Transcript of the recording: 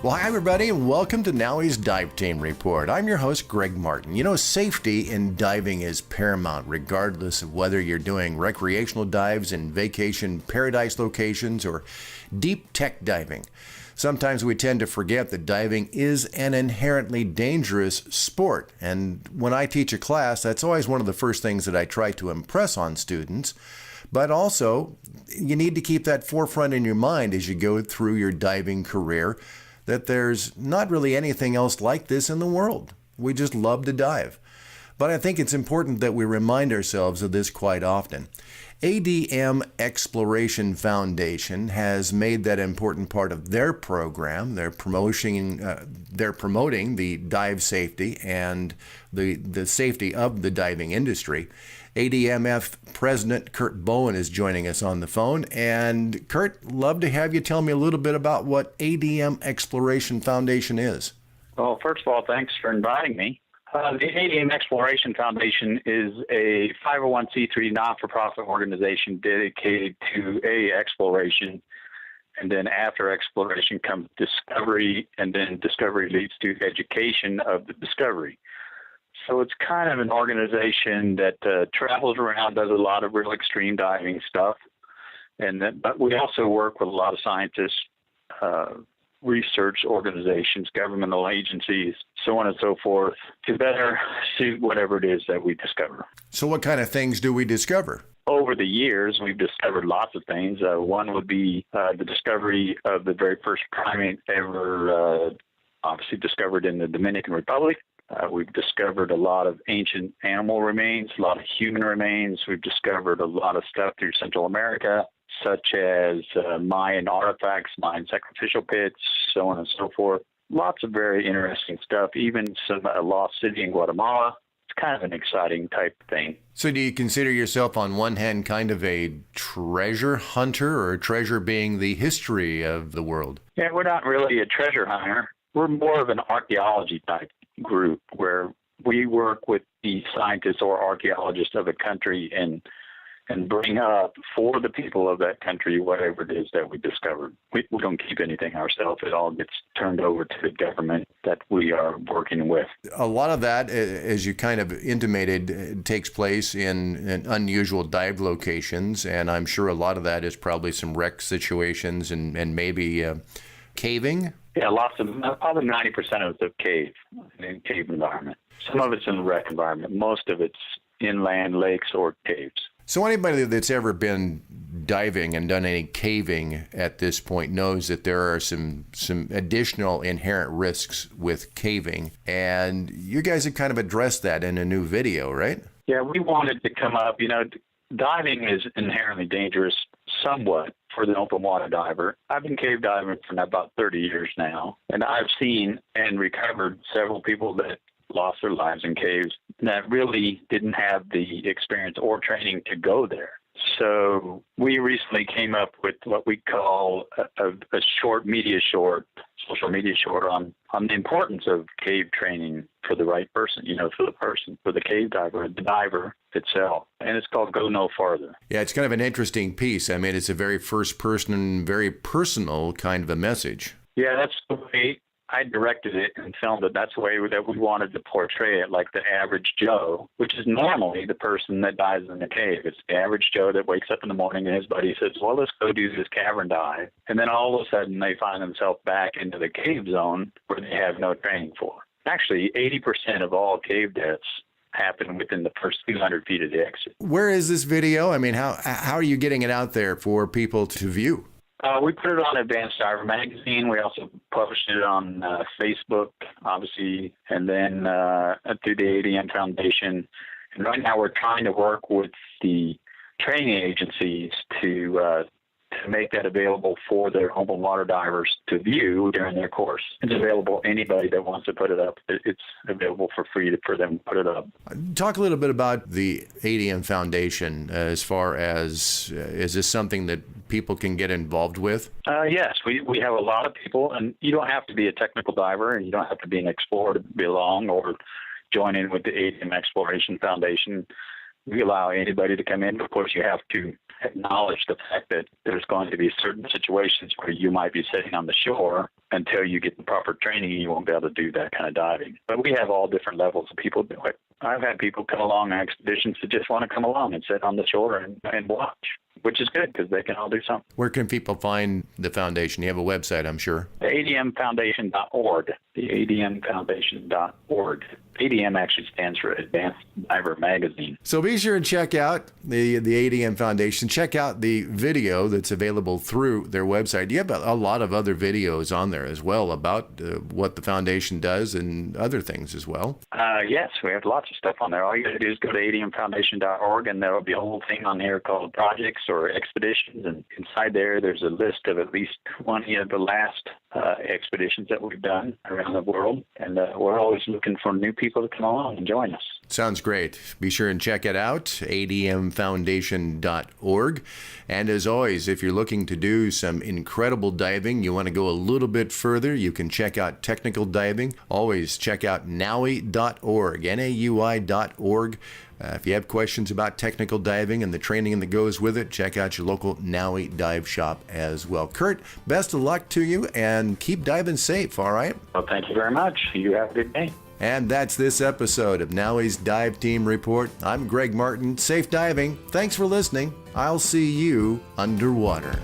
Well, hi everybody, and welcome to NAUI's Dive Team Report. I'm your host, Greg Martin. You know, safety in diving is paramount, regardless of whether you're doing recreational dives in vacation paradise locations or deep tech diving. Sometimes we tend to forget that diving is an inherently dangerous sport. And when I teach a class, that's always one of the first things that I try to impress on students. But also, you need to keep that forefront in your mind as you go through your diving career, that there's not really anything else like this in the world. We just love to dive. But I think it's important that we remind ourselves of this quite often. ADM Exploration Foundation has made that important part of their program. They're promoting the dive safety and the safety of the diving industry. ADMF President Curt Bowen is joining us on the phone. And Curt, love to have you tell me a little bit about what ADM Exploration Foundation is. Well, first of all, thanks for inviting me. The ADM Exploration Foundation is a 501c3 not-for-profit organization dedicated to exploration, and then after exploration comes discovery, and then discovery leads to education of the discovery. So it's kind of an organization that travels around, does a lot of real extreme diving stuff, but we also work with a lot of scientists, research organizations, governmental agencies, so on and so forth, to better suit whatever it is that we discover. So what kind of things do we discover? Over the years, we've discovered lots of things. One would be the discovery of the very first primate ever obviously discovered in the Dominican Republic. We've discovered a lot of ancient animal remains, a lot of human remains. We've discovered a lot of stuff through Central America, such as Mayan artifacts, Mayan sacrificial pits, so on and so forth. Lots of very interesting stuff, even some lost city in Guatemala. It's kind of an exciting type of thing. So do you consider yourself on one hand kind of a treasure hunter, or treasure being the history of the world? Yeah, we're not really a treasure hunter. We're more of an archaeology type group where we work with the scientists or archaeologists of a country and bring up for the people of that country whatever it is that we discovered. We don't keep anything ourselves. It all gets turned over to the government that we are working with. A lot of that, as you kind of intimated, takes place in unusual dive locations, and I'm sure a lot of that is probably some wreck situations and maybe caving. Yeah, lots of, probably 90% of it's in cave environment. Some of it's in the wreck environment. Most of it's inland lakes or caves. So anybody that's ever been diving and done any caving at this point knows that there are some additional inherent risks with caving. And you guys have kind of addressed that in a new video, right? Yeah, we wanted to come up, diving is inherently dangerous somewhat for the open water diver. I've been cave diving for about 30 years now, and I've seen and recovered several people that lost their lives in caves that really didn't have the experience or training to go there. So we recently came up with what we call a social media short on the importance of cave training for the right person, for the cave diver, the diver itself. And it's called Go No Farther. Yeah, it's kind of an interesting piece. I mean, it's a very first person, very personal kind of a message. Yeah, that's the way I directed it and filmed it. That's the way that we wanted to portray it, like the average Joe, which is normally the person that dives in the cave. It's the average Joe that wakes up in the morning and his buddy says, well, let's go do this cavern dive. And then all of a sudden they find themselves back into the cave zone where they have no training for. Actually, 80% of all cave deaths happen within the first 200 feet of the exit. Where is this video? I mean, how are you getting it out there for people to view? We put it on Advanced Diver Magazine. We also published it on Facebook, obviously, and then through the ADM Foundation. And right now we're trying to work with the training agencies to make that available for their open water divers to view during their course. It's available anybody that wants to put it up. It's available for free for them to put it up. Talk a little bit about the ADM Foundation as far as, is this something that people can get involved with? Yes, we have a lot of people, and you don't have to be a technical diver, and you don't have to be an explorer to belong or join in with the ADM Exploration Foundation. We allow anybody to come in. Of course, you have to acknowledge the fact that there's going to be certain situations where you might be sitting on the shore until you get the proper training, you won't be able to do that kind of diving. But we have all different levels of people do it. I've had people come along on expeditions that just want to come along and sit on the shore and watch, which is good because they can all do something. Where can people find the foundation? You have a website, I'm sure. The ADMFoundation.org. The ADMFoundation.org. ADM actually stands for Advanced Diver Magazine. So be sure and check out the ADM Foundation. Check out the video that's available through their website. You have a lot of other videos on there as well about what the foundation does and other things as well. Yes, we have lots of stuff on there. All you got to do is go to ADMFoundation.org, and there will be a whole thing on there called projects or expeditions. And inside there's a list of at least 20 of the last expeditions that we've done around the world. And we're always looking for new people to come along and join us. Sounds great. Be sure and check it out, admfoundation.org. And as always, if you're looking to do some incredible diving, you want to go a little bit further, you can check out technical diving. Always check out NAUI.org, NAUI.org. If you have questions about technical diving and the training that goes with it, check out your local NAUI dive shop as well. Curt, best of luck to you, and keep diving safe, all right? Well, thank you very much. You have a good day. And that's this episode of NAUI's Dive Team Report. I'm Greg Martin. Safe diving. Thanks for listening. I'll see you underwater.